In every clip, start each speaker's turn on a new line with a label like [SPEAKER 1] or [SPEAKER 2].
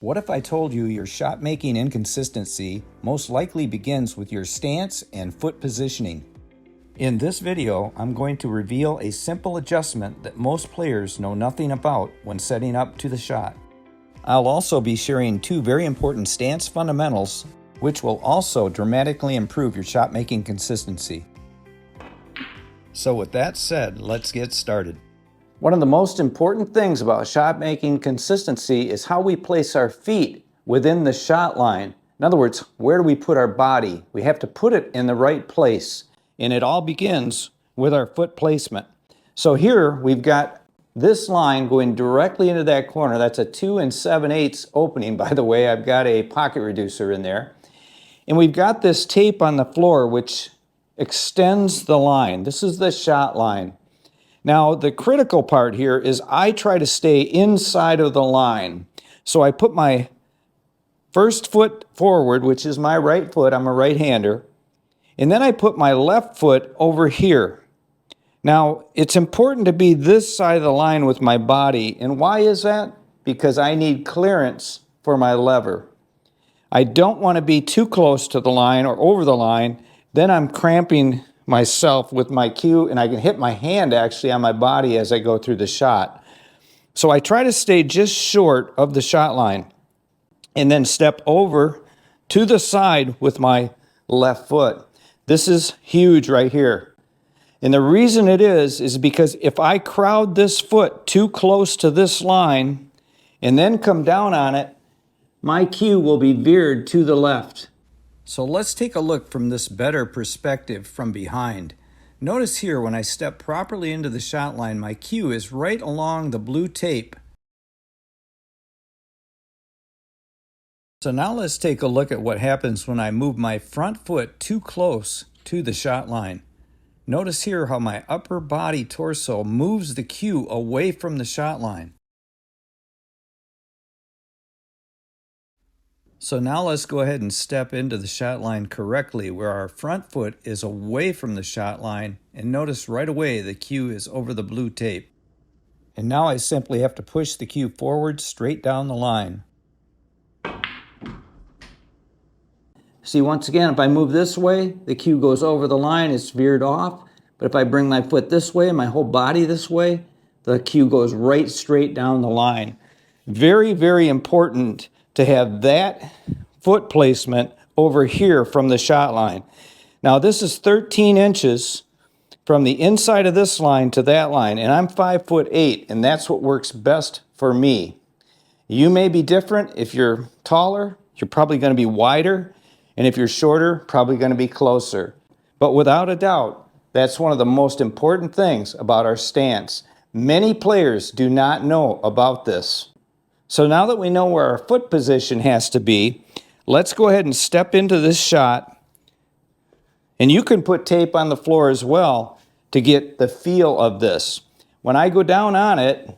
[SPEAKER 1] What if I told you your shot making inconsistency most likely begins with your stance and foot positioning? In this video, I'm going to reveal a simple adjustment that most players know nothing about when setting up to the shot. I'll also be sharing two very important stance fundamentals, which will also dramatically improve your shot making consistency. So with that said, let's get started. One of the most important things about shot making consistency is how we place our feet within the shot line. In other words, where do we put our body? We have to put it in the right place. And it all begins with our foot placement. So here we've got this line going directly into that corner. That's a 2 7/8 opening, by the way. I've got a pocket reducer in there. And we've got this tape on the floor which extends the line. This is the shot line. Now, the critical part here is I try to stay inside of the line. So I put my first foot forward, which is my right foot. I'm a right-hander. And then I put my left foot over here. Now, it's important to be this side of the line with my body. And why is that? Because I need clearance for my lever. I don't want to be too close to the line or over the line. Then I'm cramping myself with my cue, and I can hit my hand actually on my body as I go through the shot. So I try to stay just short of the shot line and then step over to the side with my left foot. This is huge right here. And the reason it is because if I crowd this foot too close to this line and then come down on it, my cue will be veered to the left. So let's take a look from this better perspective from behind. Notice here when I step properly into the shot line, my cue is right along the blue tape. So now let's take a look at what happens when I move my front foot too close to the shot line. Notice here how my upper body torso moves the cue away from the shot line. So now let's go ahead and step into the shot line correctly where our front foot is away from the shot line, and notice right away the cue is over the blue tape. And now I simply have to push the cue forward straight down the line. See, once again, if I move this way, the cue goes over the line, it's veered off. But if I bring my foot this way, my whole body this way, the cue goes right straight down the line. Very, very important to have that foot placement over here from the shot line. Now this is 13 inches from the inside of this line to that line, and I'm 5'8", and that's what works best for me. You may be different. If you're taller, you're probably going to be wider, and if you're shorter, probably going to be closer. But without a doubt, that's one of the most important things about our stance. Many players do not know about this. So now that we know where our foot position has to be, let's go ahead and step into this shot. And you can put tape on the floor as well to get the feel of this. When I go down on it,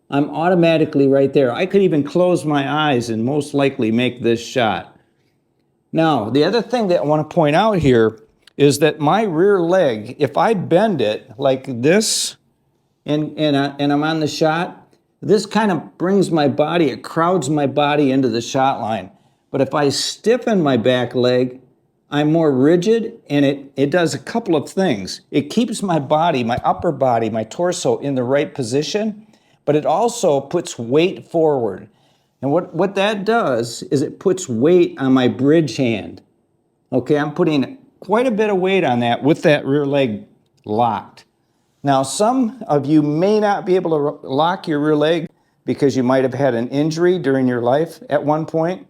[SPEAKER 1] I'm automatically right there. I could even close my eyes and most likely make this shot. Now, the other thing that I want to point out here is that my rear leg, if I bend it like this and I'm on the shot, this kind of brings my body, it crowds my body into the shot line. But if I stiffen my back leg, I'm more rigid, and it does a couple of things. It keeps my body, my upper body, my torso in the right position, but it also puts weight forward. And what that does is it puts weight on my bridge hand. Okay, I'm putting quite a bit of weight on that with that rear leg locked. Now, some of you may not be able to lock your rear leg because you might have had an injury during your life at one point.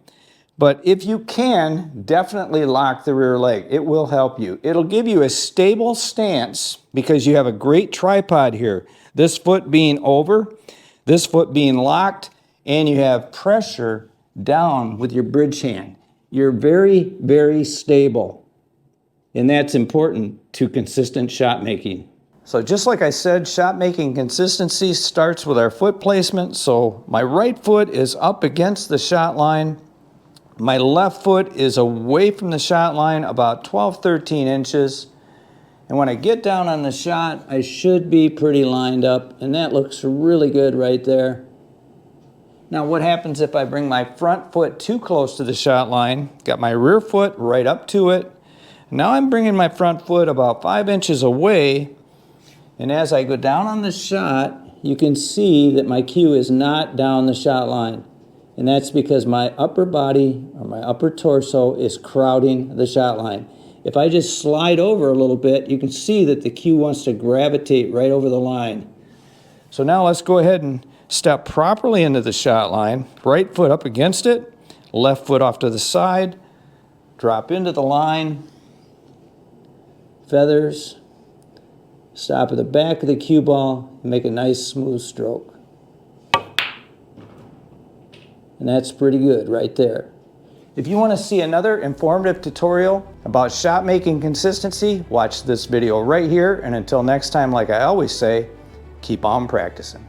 [SPEAKER 1] But if you can, definitely lock the rear leg. It will help you. It'll give you a stable stance because you have a great tripod here. This foot being over, this foot being locked, and you have pressure down with your bridge hand. You're very, very stable. And that's important to consistent shot making. So just like I said, shot making consistency starts with our foot placement. So my right foot is up against the shot line. My left foot is away from the shot line about 12, 13 inches. And when I get down on the shot, I should be pretty lined up. And that looks really good right there. Now what happens if I bring my front foot too close to the shot line? Got my rear foot right up to it. Now I'm bringing my front foot about 5 inches away, and as I go down on the shot, you can see that my cue is not down the shot line. And that's because my upper body, or my upper torso, is crowding the shot line. If I just slide over a little bit, you can see that the cue wants to gravitate right over the line. So now let's go ahead and step properly into the shot line. Right foot up against it, left foot off to the side, drop into the line, feathers, stop at the back of the cue ball, and make a nice smooth stroke. And that's pretty good right there. If you want to see another informative tutorial about shot making consistency, watch this video right here. And until next time, like I always say, keep on practicing.